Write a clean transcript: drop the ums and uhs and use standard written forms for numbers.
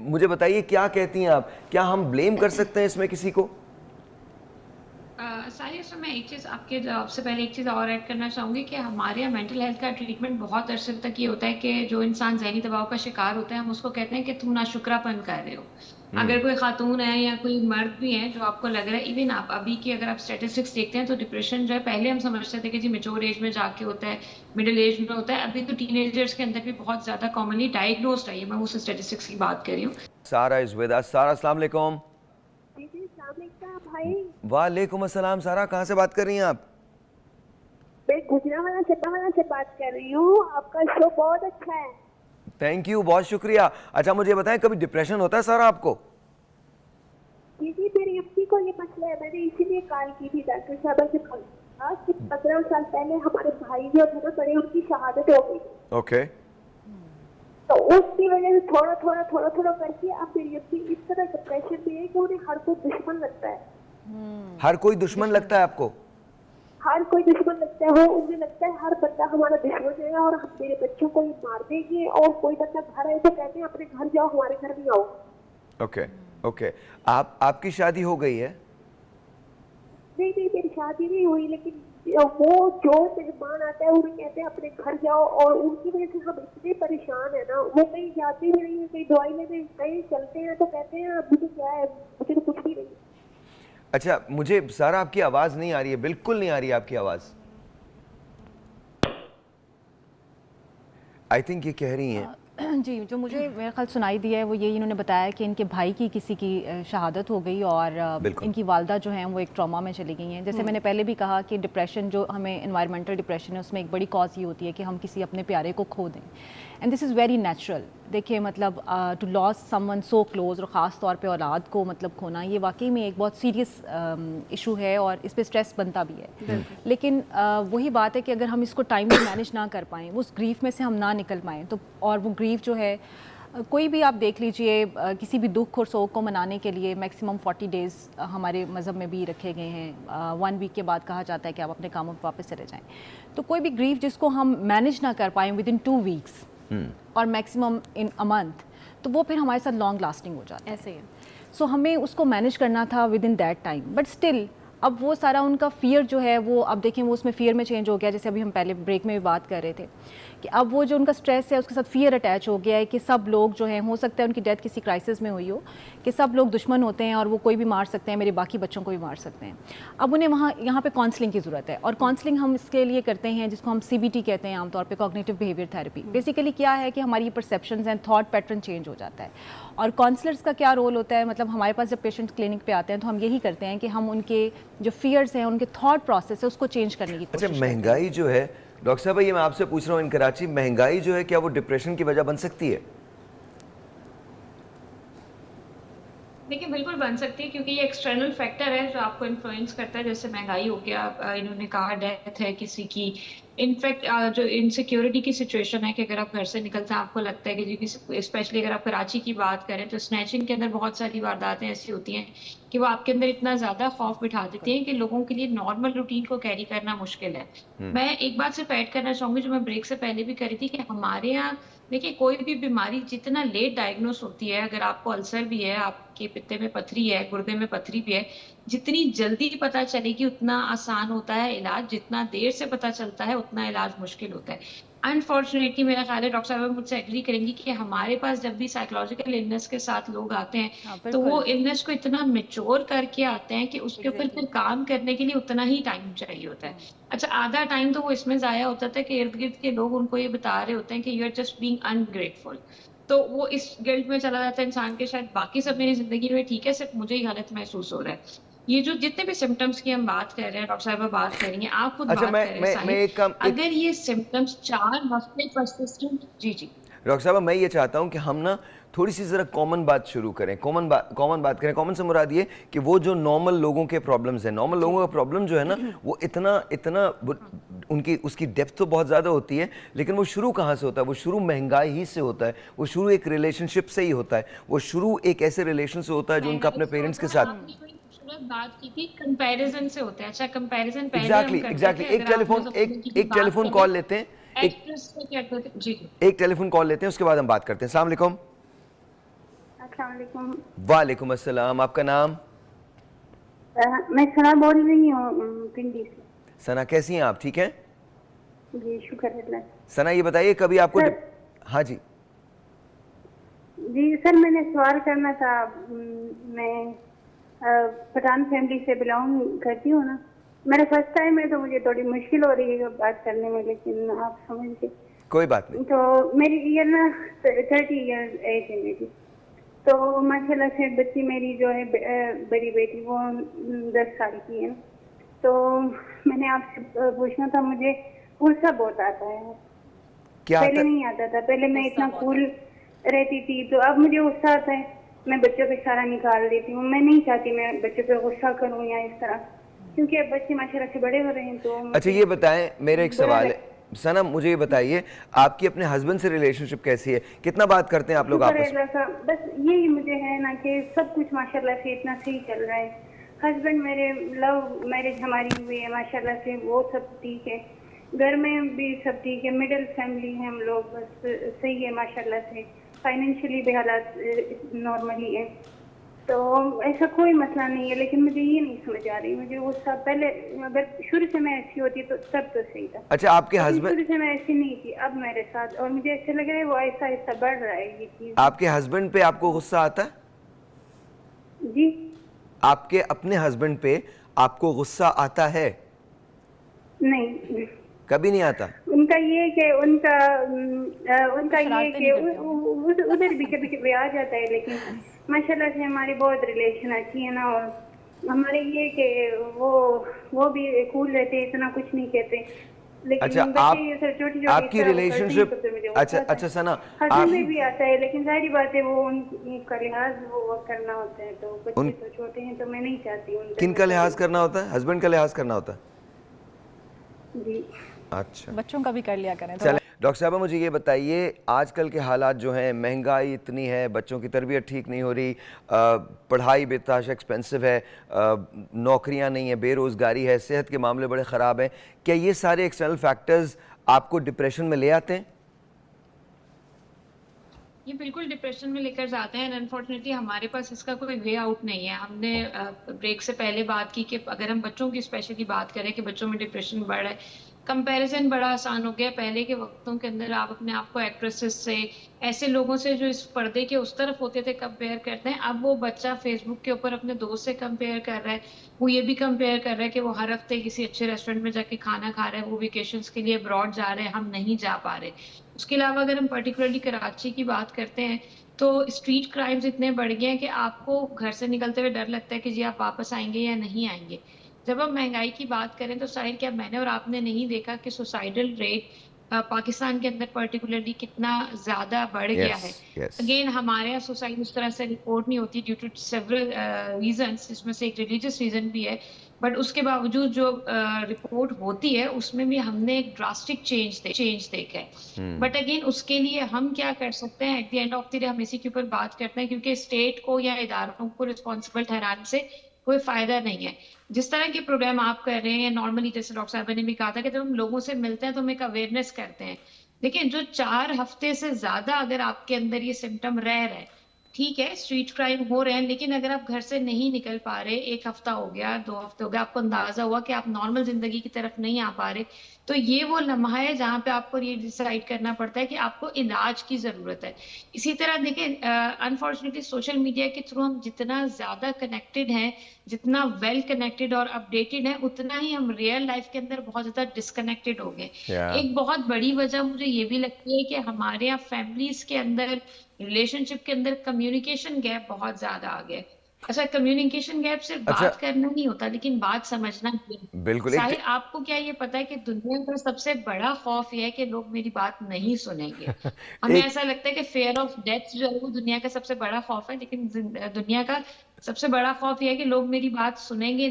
मुझे बताइए क्या कहती हैं आप, क्या हम ब्लेम कर सकते हैं इसमें किसी को? सारी उसमें मैं एक चीज आपके जवाब से पहले एक चीज और ऐड करना चाहूंगी कि हमारे यहाँ मेंटल हेल्थ का ट्रीटमेंट बहुत अरसे तक ये होता है कि जो इंसान ज़हनी दबाव का शिकार होता है हम उसको कहते हैं कि तुम नाशुक्रापन कर रहे हो। हम्म। अगर कोई खातून है या कोई मर्द भी है जो आपको लग रहा है, इवन आप अभी की अगर आप स्टेटिस्टिक्स देखते हैं तो डिप्रेशन जो है पहले हम समझते थे कि जी मेच्योर एज में जाके होता है, मिडिल एज में होता है, अभी तो टीनेजर्स के अंदर भी बहुत ज्यादा कॉमनली डायग्नोस्ड है। ये मैं उस स्टेटिस्टिक्स की बात कर रही हूँ। सारा इज विद अस। सारा, अस्सलाम वालेकुम। जी जी, अस्सलाम वालेकुम भाई। वालेकुम अस्सलाम। सारा, कहाँ से बात कर रही हैं आप? मैं गुजरावाला से बात कर रही हूँ। आपका शो बहुत अच्छा है। थैंक यू, बहुत शुक्रिया। अच्छा मुझे बताएं, कभी डिप्रेशन होता है सारा आपको? जी जी, मेरी अम्मी को ये मसला है, मैंने इसीलिए कॉल की थी डॉक्टर साहब से। आज से 15 साल पहले हमारे भाई जो थे ना बड़े, उनकी शहादत हो गई। ओके। तो उसकी वजह से थोड़ा थोड़ा करके अब मेरी अम्मी इस तरह डिप्रेशन में है कि उन्हें हर कोई दुश्मन लगता है। हर कोई दुश्मन लगता है आपको? हर कोई दुश्मन लगता है। वो उन्हें लगता है हर बंदा हमारा दुश्मन है और हम मेरे बच्चों को ये मार देंगे। और कोई बंदा घर आए तो कहते हैं अपने घर जाओ, हमारे घर नहीं आओ। Okay okay. आपकी शादी हो गई है? नहीं नहीं, मेरी शादी नहीं हुई, लेकिन वो जो मेहमान आता है उन्हें कहते हैं अपने घर जाओ। और उनकी वजह से हम इतने परेशान है ना, वो कहीं जाते भी नहीं है, कहीं दवाई लेने कहीं चलते हैं तो कहते हैं मुझे क्या है, मुझे तो कुछ भी नहीं। अच्छा मुझे सारा आपकी आवाज़ नहीं आ रही है, बिल्कुल नहीं आ रही है आपकी आवाज़। आई थिंक ये कह रही हैं। जी, जो मुझे मेरा ख्याल सुनाई दिया है वो ये इन्होंने बताया कि इनके भाई की किसी की शहादत हो गई और बिल्कुल। इनकी वालदा जो हैं वो एक ट्रॉमा में चली गई हैं। जैसे मैंने पहले भी कहा कि डिप्रेशन जो हमें एनवायरमेंटल डिप्रेशन है उसमें एक बड़ी कॉज ये होती है कि हम किसी अपने प्यारे को खो दें, and this is very natural. देखिए मतलब to loss someone so close और ख़ास तौर पे औलाद को मतलब खोना, ये वाकई में एक बहुत सीरियस इशू है और इस पर स्ट्रेस बनता भी है। लेकिन वही बात है कि अगर हम इसको टाइम में मैनेज ना कर पाएँ, उस ग्रीफ में से हम ना निकल पाएँ तो, और वो ग्रीफ जो है कोई भी आप देख लीजिए, किसी भी दुख और शोक को मनाने के लिए मैक्सिमम 40 डेज़ हमारे मज़हब में भी रखे गए हैं। 1 वीक के बाद कहा जाता है कि आप अपने कामों पर वापस चले जाएं। तो कोई भी ग्रीफ जिसको हम मैनेज ना कर पाएँ विद इन 2 वीक्स और मैक्सिमम इन अ मंथ, तो वो फिर हमारे साथ लॉन्ग लास्टिंग हो जाता है। ऐसे है। सो हमें उसको मैनेज करना था with in that time, but still अब वो सारा उनका फियर जो है वो अब देखें वो उसमें फियर में चेंज हो गया। जैसे अभी हम पहले ब्रेक में भी बात कर रहे थे कि अब वो जो उनका स्ट्रेस है उसके साथ फियर अटैच हो गया है कि सब लोग जो हैं, हो सकता है उनकी डेथ किसी क्राइसिस में हुई हो, कि सब लोग दुश्मन होते हैं और वो कोई भी मार सकते हैं, मेरे बाकी बच्चों को भी मार सकते हैं। अब उन्हें यहाँ पे काउंसलिंग की ज़रूरत है और काउंसलिंग हम इसके लिए करते हैं जिसको हम CBT कहते हैं आमतौर पर, कॉग्निटिव बिहेवियर थेरेपी। बेसिकली क्या है कि हमारी perceptions and thought pattern change हो जाता है। और काउंसलर्स का क्या रोल होता है, मतलब हमारे पास जब पेशेंट क्लिनिक पे आते हैं तो हम यही करते हैं कि हम उनके जो फियर्स हैं, उनके थॉट प्रोसेस है, उसको चेंज करने की कोशिश अच्छा महंगाई जो है डॉक्टर साहब, ये मैं आपसे पूछ रहा हूँ, इन कराची महंगाई जो है क्या वो डिप्रेशन की वजह बन सकती है? देखिए बिल्कुल बन सकती है, क्योंकि ये एक्सटर्नल फैक्टर है जो आपको इन्फ्लुएंस करता है। जैसे महंगाई हो गया, इन्होंने कहा डेथ है किसी की, इनफैक्ट जो इनसिक्योरिटी की सिचुएशन है कि अगर आप घर से निकलते हैं आपको लगता है कि जी किसी, स्पेशली अगर आप कराची की बात करें तो स्नैचिंग के अंदर बहुत सारी वारदातें ऐसी होती हैं कि वो आपके अंदर इतना ज्यादा खौफ बिठा देती हैं कि लोगों के लिए नॉर्मल रूटीन को कैरी करना मुश्किल है। मैं एक बात से ऐड करना चाहूंगी जो मैं ब्रेक से पहले भी करी थी कि हमारे यहाँ देखिए कोई भी बीमारी जितना लेट डायग्नोस होती है, अगर आपको अल्सर भी है, आपके पित्ते में पथरी है, गुर्दे में पथरी भी है, जितनी जल्दी पता चलेगी उतना आसान होता है इलाज, जितना देर से पता चलता है उतना इलाज मुश्किल होता है। अनफॉर्चुनेटली मेरा ख्याल है डॉक्टर साहब मुझसे एग्री करेंगी कि हमारे पास जब भी साइकोलॉजिकल इलनेस के साथ लोग आते हाँ, हैं तो वो बिल्कुल। इलनेस को इतना मेच्योर करके आते हैं कि उसके ऊपर एग्जैक्टली। फिर काम करने के लिए उतना ही टाइम चाहिए होता है। अच्छा आधा टाइम तो वो इसमें जाया होता था कि इर्द गिर्द के लोग उनको ये बता रहे होते हैं कि you are just being ungrateful. तो वो इस गिल्ट में चला जाता है इंसान के, शायद बाकी सब मेरी जिंदगी में ठीक है, सिर्फ मुझे ही गलत महसूस हो रहा है। ये जो जितने भी सिम्टम्स की हम बात कर रहे हैं, डॉक्टर साहब बात करेंगे, आप खुद अच्छा बात कर रहे हैं मैं साहिब, एक काम एक अगर ये सिम्टम्स 4 हफ्ते परसिस्टेंट। जी जी। डॉक्टर साहब मैं ये चाहता हूँ कि हम ना थोड़ी सी ज़रा कॉमन बात शुरू करें, कॉमन बात करें। कॉमन से मुराद ये कि वो जो नॉर्मल लोगों के प्रॉब्लम्स हैं, नॉर्मल लोगों का प्रॉब्लम जो है ना वो इतना इतना उनकी उसकी डेप्थ तो बहुत ज़्यादा होती है, लेकिन वो शुरू कहाँ से होता है? वो शुरू महंगाई ही से होता है, वो शुरू एक रिलेशनशिप से ही होता है, वो शुरू एक ऐसे रिलेशन से होता है जो उनका अपने पेरेंट्स के साथ। आपने कोई खूबसूरत बात की थी, कंपैरिजन से होता है। अच्छा कंपैरिजन पहले हम एग्जैक्टली करते एग्जैक्टली थे, अगर आप एक बात टेलीफोन करें कॉल लेते हैं, एक्ट्रेस से क्या करते थे। जी जी। एक टेलीफोन कॉल लेते हैं, उसके बाद हम बात करते हैं। अस्सलाम वालेकुम। अस्सलाम वालेकुम। वालेकुम अस्सलाम। आपका नाम? मैं सना बोल रही हूँ पिंडी से। सना, कैसी हैं आप? ठीक हैं? जी शुक्र अल्लाह। सना, ये बताइए कभी आपको सर, हाँ जी। जी सर मैंने सवाल करना था। मैं पठान फैमिली से बिलोंग करती हूँ ना। मेरा फर्स्ट टाइम है तो मुझे थोड़ी मुश्किल हो रही है बात करने में, लेकिन आप समझ के। कोई बात नहीं। तो मेरी ईयर ना 30 ईयर एज है मेरी। तो माशाल्लाह से बच्ची मेरी जो है बड़ी बेटी वो 10 साल की है। तो मैंने आपसे पूछना था, मुझे गुस्सा बहुत आता है। क्या पहले आता? नहीं आता था, पहले मैं इतना कूल रहती थी, तो अब मुझे गुस्सा आता है। मैं बच्चों पे सारा निकाल देती हूँ। मैं नहीं चाहती मैं बच्चों पे गुस्सा करूँ या इस तरह, क्योंकि अब बच्चे माशाल्लाह से बड़े हो रहे हैं। तो अच्छा ये बताएं, मेरा एक बुरा सवाल लग- है सना, मुझे ये बताइए आपकी अपने हस्बैंड से रिलेशनशिप कैसी है? कितना बात करते हैं आप लोग शुक्र आपस में? अल्लाह का, बस यही मुझे है ना कि सब कुछ माशाल्लाह से इतना सही चल रहा है। हस्बैंड मेरे लव मैरिज हमारी हुई है माशाल्लाह से, वो सब ठीक है। घर में भी सब ठीक है, मिडिल फैमिली है हम लोग, बस सही है माशाल्लाह से। फाइनेंशियली भी हालात नॉर्मली है, तो ऐसा कोई मसला नहीं है। लेकिन मुझे ये नहीं समझ आ रही, मुझे वो सब पहले अगर शुरू से मैं ऐसी होती तो तब तो सही था। अच्छा, आपके अभी हस्बैंड शुरू से मैं ऐसी नहीं थी अब मेरे साथ, और मुझे ऐसा लग रहा है वो ऐसा ऐसा बढ़ रहा है ये चीज। आपके हस्बैंड पे आपको गुस्सा आता है? जी आपके अपने हस्बैंड पे आपको गुस्सा आता है? नहीं, कभी नहीं आता? उनका ये कि उनका ये शरारतें कि नहीं करते उधर भी कभी कभी आ जाता है, लेकिन माशाल्लाह से हमारी बहुत रिलेशन अच्छी है ना। और हमारे ये कि वो भी कूल रहते हैं, इतना कुछ नहीं कहते। लेकिन अच्छा, बच्चे ये सर छोटी छोटी आपकी रिलेशनशिप अच्छा अच्छा सना, हस्बैंड में भी आता है, लेकिन सारी बातें वो उनका लिहाज वो करना होता है। तो बच्चे तो छोटे हैं, तो मैं नहीं चाहती उन किन का लिहाज करना होता है? हस्बैंड का लिहाज करना होता है? जी अच्छा बच्चों का भी कर लिया करें चलें। डॉक्टर साहबा, मुझे ये बताइए, आजकल के हालात जो हैं, महंगाई इतनी है, बच्चों की तरबियत ठीक नहीं हो रही, पढ़ाई बेतहाशा एक्सपेंसिव है, नौकरियां नहीं है, बेरोज़गारी है, सेहत के मामले बड़े ख़राब हैं, क्या ये सारे एक्सटर्नल फैक्टर्स आपको डिप्रेशन में ले आते हैं? ये बिल्कुल डिप्रेशन में लेकर जाते हैं, एंड अनफॉर्चुनेटली हमारे पास इसका कोई वे आउट नहीं है। हमने ब्रेक से पहले बात की कि अगर हम बच्चों की स्पेशली बात करें कि बच्चों में डिप्रेशन बढ़ रहा है, कंपैरिजन बड़ा आसान हो गया। पहले के वक्तों के अंदर आप अपने आप को एक्ट्रेसेस से, ऐसे लोगों से जो इस पर्दे के उस तरफ होते थे, कंपेयर करते हैं। अब वो बच्चा फेसबुक के ऊपर अपने दोस्त से कंपेयर कर रहा है, वो ये भी कंपेयर कर रहा है कि वो हर हफ्ते किसी अच्छे रेस्टोरेंट में जाके खाना खा रहे हैं, वो वेकेशंस के लिए अब्रॉड जा रहे हैं, हम नहीं जा पा रहे। उसके अलावा अगर हम पर्टिकुलरली कराची की बात करते हैं, तो स्ट्रीट क्राइम्स इतने बढ़ गए हैं कि आपको घर से निकलते हुए डर लगता है कि जी आप वापस आएंगे या नहीं आएंगे। जब हम महंगाई की बात करें तो साहिर, क्या मैंने और आपने नहीं देखा कि सुसाइडल रेट पाकिस्तान के अंदर पर्टिकुलरली कितना ज्यादा बढ़ गया है? यस अगेन हमारे यहाँ सुसाइड उस तरह से रिपोर्ट नहीं होती ड्यू टू सेवरल रीजंस, जिसमें से एक रिलीजियस रीजन भी है। बट उसके बावजूद जो रिपोर्ट होती है उसमें भी हमने एक ड्रास्टिक चेंज देखा है। बट अगेन उसके लिए हम क्या कर सकते हैं? At the end of the day हम इसी के ऊपर बात करते हैं, क्योंकि स्टेट को या इदारों को रिस्पॉन्सिबल ठहराने से कोई फायदा नहीं है। जिस तरह के प्रोग्राम आप कर रहे हैं, नॉर्मली जैसे डॉक्टर साहब ने भी कहा था कि जब हम लोगों से मिलते हैं तो हम एक अवेयरनेस करते हैं। देखिए, जो 4 हफ्ते से ज्यादा अगर आपके अंदर ये सिम्टम रह रहे हैं, ठीक है स्ट्रीट क्राइम हो रहे हैं, लेकिन अगर आप घर से नहीं निकल पा रहे, 1 हफ्ता हो गया, 2 हफ्ते हो गए, आपको अंदाजा हुआ कि आप नॉर्मल जिंदगी की तरफ नहीं आ पा रहे, तो ये वो लम्हा है जहां पे आपको ये डिसाइड करना पड़ता है कि आपको इलाज की जरूरत है। इसी तरह देखिए, अनफॉर्चुनेटली सोशल मीडिया के थ्रू हम जितना ज्यादा कनेक्टेड हैं, जितना वेल कनेक्टेड और अपडेटेड है, उतना ही हम रियल लाइफ के अंदर बहुत ज्यादा डिस्कनेक्टेड हो गए। एक बहुत बड़ी वजह मुझे ये भी लगती है कि हमारे यहाँ फैमिलीज के अंदर, रिलेशनशिप के अंदर कम्युनिकेशन गैप बहुत ज्यादा आ गया। अच्छा, कम्युनिकेशन गैप सिर्फ अच्छा बात करना नहीं होता, लेकिन बात समझना भी है। बिल्कुल साहिर, आपको क्या ये पता है कि दुनिया का सबसे बड़ा खौफ ये है कि लोग मेरी बात नहीं सुनेंगे? हमें एक ऐसा लगता है कि फेयर ऑफ डेथ जो है वो दुनिया का सबसे बड़ा खौफ है, लेकिन दुनिया का सबसे बड़ा खौफ ये है कि लोग मेरी बात सुनेंगे नहीं।